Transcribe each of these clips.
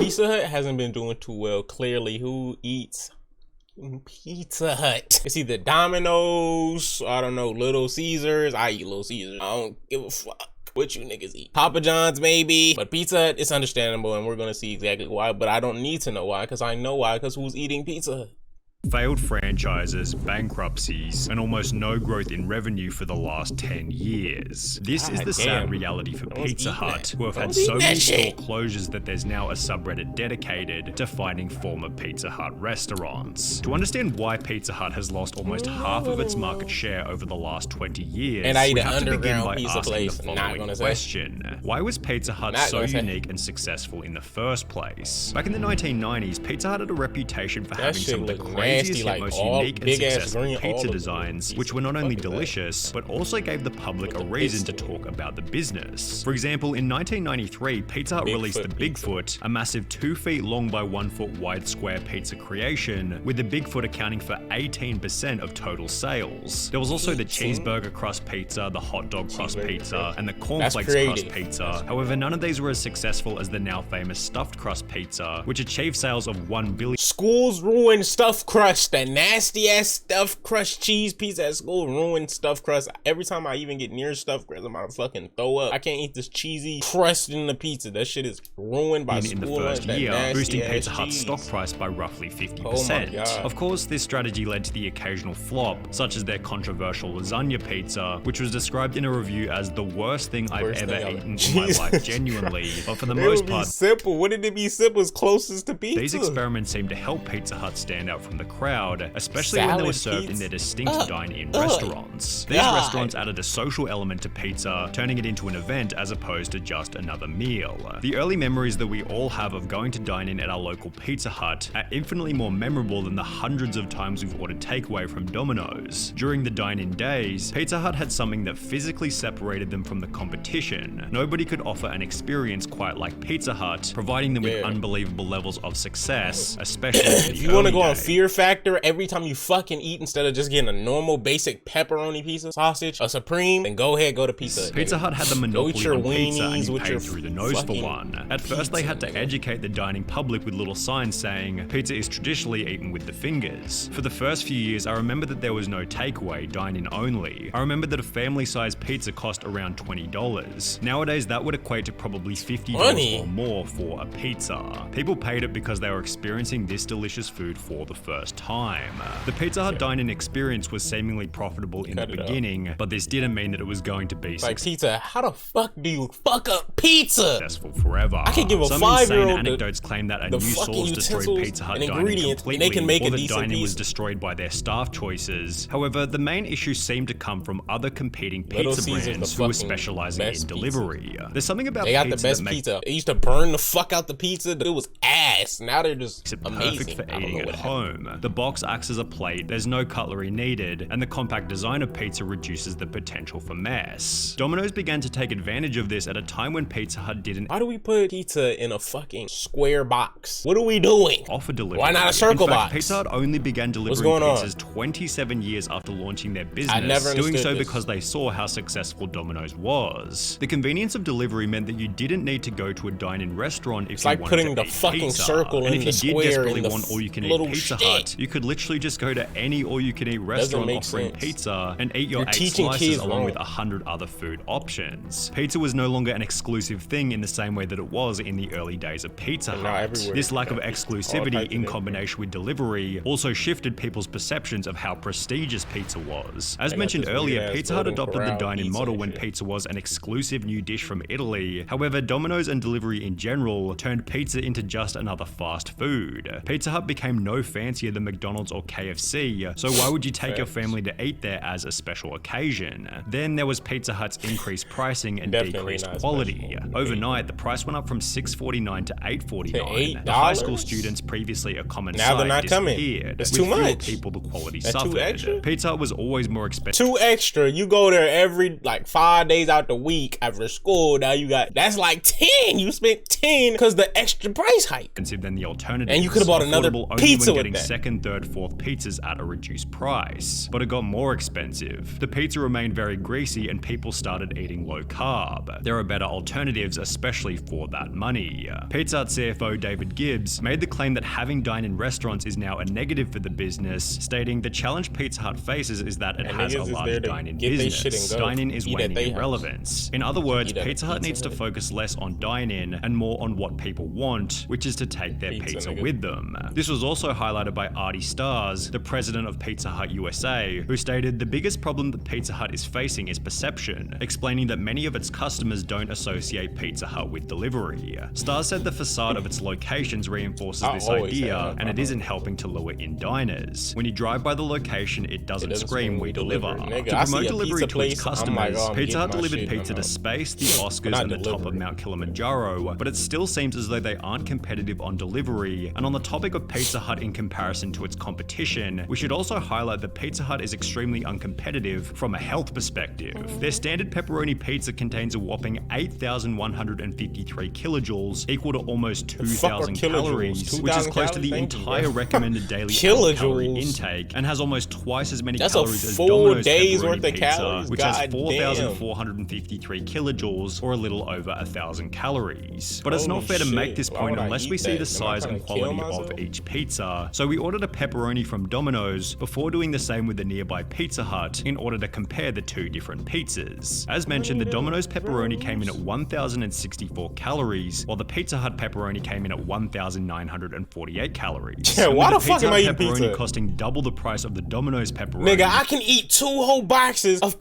Pizza Hut hasn't been doing too well. Clearly, who eats Pizza Hut? It's either Domino's, I don't know, Little Caesars. I eat Little Caesars. I don't give a fuck what you niggas eat. Papa John's maybe, but Pizza Hut, it's understandable, and we're gonna see exactly why, but I don't need to know why, because I know why, because who's eating Pizza Hut? Failed franchises, bankruptcies, and almost no growth in revenue for the last 10 years. This is the sad reality for Pizza Hut, who have had so many store closures that there's now a subreddit dedicated to finding former Pizza Hut restaurants. To understand why Pizza Hut has lost almost half of its market share over the last 20 years, and I eat we an have to begin by pizza asking place. the following question. Why was Pizza Hut so unique and successful in the first place? Back in the 1990s, Pizza Hut had a reputation for having some of the craziest yet most unique and successful pizza designs, which were not only delicious, but also gave the public a reason to talk about the business. For example, in 1993, Pizza Hut released the Bigfoot, a massive 2 feet long by 1 foot wide square pizza creation, with the Bigfoot accounting for 18% of total sales. There was also the cheeseburger crust pizza, the hot dog crust pizza, and the cornflakes crust pizza. However, none of these were as successful as the now famous stuffed crust pizza, which achieved sales of 1 billion. Schools ruin stuffed crust. That nasty ass stuffed crust cheese pizza at school ruined stuffed crust. Every time I even get near stuffed crust, I'm about to fucking throw up. I can't eat this cheesy crust in the pizza. That shit is ruined by in the first year, boosting Pizza Hut's stock price by roughly 50%. Of course, this strategy led to the occasional flop, such as their controversial lasagna pizza, which was described in a review as the worst thing I've ever eaten in my life, genuinely. But for the most part, simple. Wouldn't it be simple? As closest to pizza. These experiments seem to help Pizza Hut stand out from the crowd, especially when they were served in their distinct dine-in restaurants. These restaurants added a social element to pizza, turning it into an event as opposed to just another meal. The early memories that we all have of going to dine in at our local Pizza Hut are infinitely more memorable than the hundreds of times we've ordered takeaway from Domino's. During the dine-in days, Pizza Hut had something that physically separated them from the competition. Nobody could offer an experience quite like Pizza Hut, providing them with unbelievable levels of success, especially if you want to go on Fear Factor, every time you fucking eat, instead of just getting a normal basic pepperoni pizza, sausage, a Supreme, then go ahead, go to Pizza Hut. Pizza Hut had the monopoly on pizza, and you paid through the nose for one. At first, they had to educate the dining public with little signs saying, pizza is traditionally eaten with the fingers. For the first few years, I remember that there was no takeaway, dine-in only. I remember that a family-sized pizza cost around $20. Nowadays, that would equate to probably $50 or more for a pizza. People paid it because they were experiencing this delicious food for the first time. The Pizza Hut dine-in experience was seemingly profitable in the beginning, but this didn't mean that it was going to be like pizza. How the fuck do you fuck up pizza? Successful forever. I can give a Some 5-year-old insane anecdotes claim that a new source destroyed Pizza Hut dining completely, or the dining was destroyed by their staff choices. However, the main issues seem to come from other competing pizza brands who are specializing in delivery. There's something about they got the best pizza. They used to burn the fuck out the pizza. It was ass. Now they're just amazing. Perfect for eating at home. The box acts as a plate, there's no cutlery needed, and the compact design of pizza reduces the potential for mess. Domino's began to take advantage of this at a time when Pizza Hut didn't. Why do we put pizza in a fucking square box? What are we doing? Offer delivery. Why not a circle box? Pizza Hut only began delivering pizzas 27 years after launching their business, doing so because they saw how successful Domino's was. The convenience of delivery meant that you didn't need to go to a dine-in restaurant if you wanted to eat pizza. It's like putting the fucking circle in the square. And if you did desperately want all-you-can-eat Pizza Hut, you could literally just go to any all-you-can-eat restaurant offering pizza and eat your 8 slices along with 100 other food options. Pizza was no longer an exclusive thing in the same way that it was in the early days of Pizza Hut. This lack of exclusivity in combination with delivery also shifted people's perceptions of how prestigious pizza was. As mentioned earlier, Pizza Hut adopted the dine-in model when pizza was an exclusive new dish from Italy. However, Domino's and delivery in general turned pizza into just another fast food. Pizza Hut became no fancier than McDonald's or KFC, so why would you take your family to eat there as a special occasion? Then there was Pizza Hut's increased pricing and decreased quality. Overnight, the price went up from $6.49 to $8.49. The high school students, previously a common sight, disappeared. It's too much. People, the quality suffered. Pizza Hut was always more expensive. Too extra. You go there every 5 days out the week after school. Now you got that's like 10. You spent 10 because the extra price hike. Than the alternative. And you could have bought another pizza with that. second, third, fourth pizzas at a reduced price. But it got more expensive. The pizza remained very greasy and people started eating low carb. There are better alternatives, especially for that money. Pizza Hut CFO David Gibbs made the claim that having dine-in restaurants is now a negative for the business, stating the challenge Pizza Hut faces is that it has a large dine-in business. Dine-in is waning in relevance. In other words, Pizza Hut needs to focus less on dine-in and more on what people want, which is to take their pizza with them. This was also highlighted by Artie Stars, the president of Pizza Hut USA, who stated the biggest problem that Pizza Hut is facing is perception, explaining that many of its customers don't associate Pizza Hut with delivery. Stars said the facade of its locations reinforces this idea, and it isn't helping to lure in diners. When you drive by the location, it doesn't scream "we deliver." Nigga, to promote delivery to its place, customers, Pizza Hut delivered pizza to space, the Oscars, and the top of Mount Kilimanjaro, but it still seems as though they aren't competitive on delivery. And on the topic of Pizza Hut in comparison to its competition, we should also highlight that Pizza Hut is extremely uncompetitive from a health perspective. Their standard pepperoni pizza contains a whopping 8,153 kilojoules, equal to almost 2,000 calories, which is close to the entire recommended daily calorie intake, and has almost twice as many calories as Domino's pepperoni pizza, which has 4,453 kilojoules, or a little over 1,000 calories. But it's not fair to make this point unless we see the size and quality of each pizza, so we ordered a pepperoni from Domino's before doing the same with the nearby Pizza Hut in order to compare the two different pizzas. As mentioned, the Domino's pepperoni came in at 1,064 calories, while the Pizza Hut pepperoni came in at 1,948 calories. Yeah, why the fuck am I eating pizza? Costing double the price of the Domino's pepperoni. Nigga, I can eat 2 whole boxes of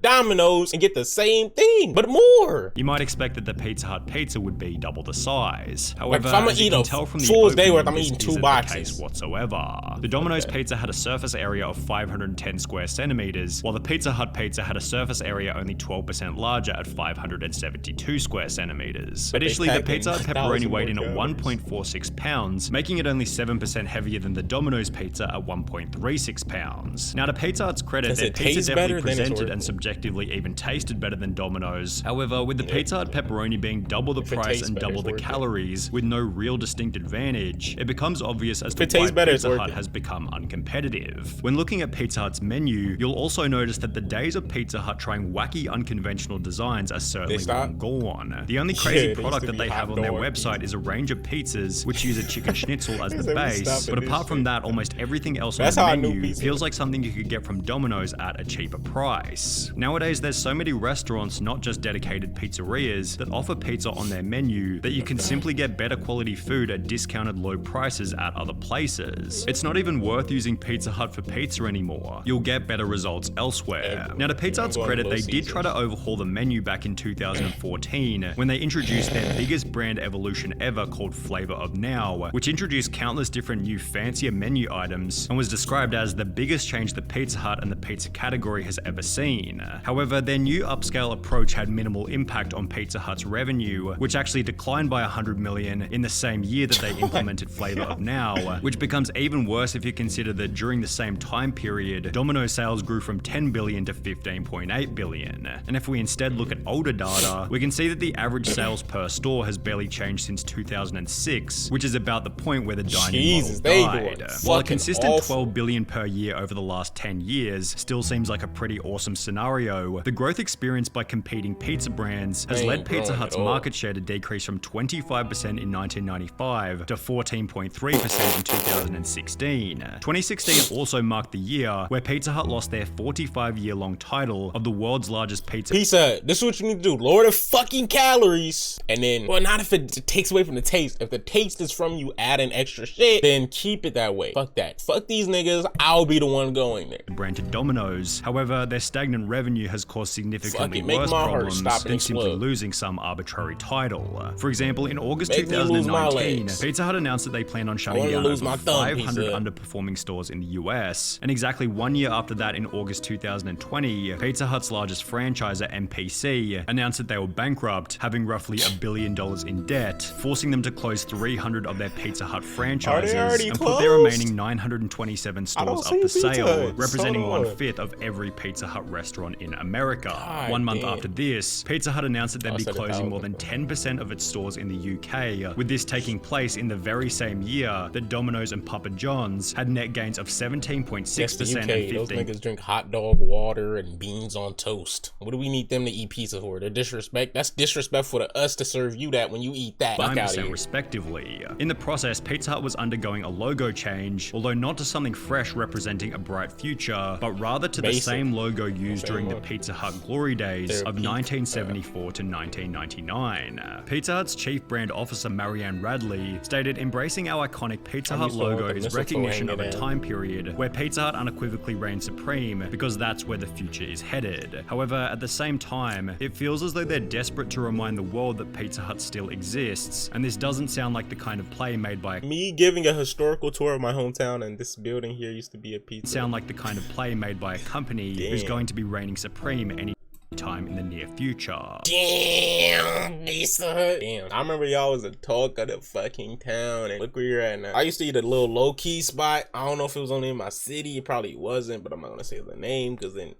Domino's and get the same thing, but more. You might expect that the Pizza Hut pizza would be double the size. However, like if I'm gonna eat a full day worth, I'm eating 2 boxes. Whatsoever. The Domino's pizza had a surface area of 510 square centimeters, while the Pizza Hut pizza had a surface area only 12% larger at 572 square centimeters. Additionally, the Pizza Hut pepperoni weighed in at 1.46 pounds, making it only 7% heavier than the Domino's pizza at 1.36 pounds. Now, to Pizza Hut's credit, their pizza definitely presented and subjectively even tasted better than Domino's. However, with the Pizza Hut pepperoni being double the price and double the calories, with no real distinct advantage, it becomes obvious as to why Pizza Hut has become uncompetitive. When looking at Pizza Hut's menu, you'll also notice that the days of Pizza Hut trying wacky, unconventional designs are certainly long gone. The only crazy product that they have on their website is a range of pizzas which use a chicken schnitzel as the base, but apart from that, almost everything else on the menu feels like something you could get from Domino's at a cheaper price. Nowadays, there's so many restaurants, not just dedicated pizzerias, that offer pizza on their menu that you can simply get better quality food at discounted low prices at other places. It's not even worth using Pizza Hut for pizza anymore. You'll get better results elsewhere. Now, to Pizza Hut's credit, they did try to overhaul the menu back in 2014 when they introduced their biggest brand evolution ever called Flavor of Now, which introduced countless different new fancier menu items and was described as the biggest change that Pizza Hut and the pizza category has ever seen. However, their new upscale approach had minimal impact on Pizza Hut's revenue, which actually declined by $100 million in the same year that they implemented Flavor of Now, which becomes even worse if you consider that during the same time period, Domino's sales grew from $10 billion to $15.8 billion. And if we instead look at older data, we can see that the average sales per store has barely changed since 2006, which is about the point where the dining model died. While a consistent $12 billion per year over the last 10 years still seems like a pretty awesome scenario, the growth experienced by competing pizza brands has led Pizza Hut's market share to decrease from 25% in 1995 to 14.3% in 2016. 2016 also marked the year where Pizza Hut lost their 45-year-long title of the world's largest pizza. Pizza, this is what you need to do. Lower the fucking calories. And then, well, not if it takes away from the taste. If the taste is from you adding extra shit, then keep it that way. Fuck that. Fuck these niggas. I'll be the one going there. Brand to Domino's. However, their stagnant revenue has caused significantly worse problems than simply losing some arbitrary title. For example, in August 2019, Pizza Hut announced that they plan on shutting down over 500 underperforming stores in the US. And exactly 1 year after that, in August 2020, Pizza Hut's largest franchisor, MPC, announced that they were bankrupt, having roughly $1 billion in debt, forcing them to close 300 of their Pizza Hut franchises and put their remaining 927 stores up for sale, representing 1/5 of every Pizza Hut restaurant in America. 1 month after this, Pizza Hut announced that they'd be closing more than 10% of its stores in the UK, with this taking place in the very same year that that Domino's and Papa John's had net gains of 17.6% and 15%. Those niggas drink hot dog water and beans on toast. What do we need them to eat pizza for? The disrespect? That's disrespectful to us to serve you that when you eat that. Fuck out of here. Respectively. In the process, Pizza Hut was undergoing a logo change, although not to something fresh representing a bright future, but rather to the same logo used during the Pizza Hut glory days of 1974 to 1999. Pizza Hut's chief brand officer Marianne Radley stated, "Embracing our iconic Pizza Hut logo is recognition of a time period where Pizza Hut unequivocally reigns supreme because that's where the future is headed. However, at the same time, it feels as though they're desperate to remind the world that Pizza Hut still exists, and this doesn't sound like the kind of play made by me giving a historical tour of my hometown, and this building here used to be a pizza. Sound like the kind of play made by a company who's going to be reigning supreme any time in the near future." Damn, Pizza Hut. Damn, I remember y'all was a talk of the fucking town, and look where you're at now. I used to eat a little low-key spot. I don't know if it was only in my city. It probably wasn't, but I'm not gonna say the name because then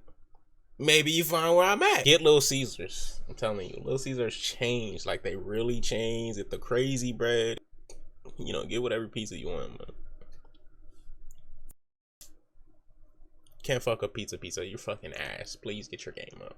maybe you find where I'm at. Get Little Caesars. I'm telling you, Little Caesars changed. Like, they really changed. It's the crazy bread. You know, get whatever pizza you want, man. Can't fuck up pizza. You're fucking ass. Please get your game up.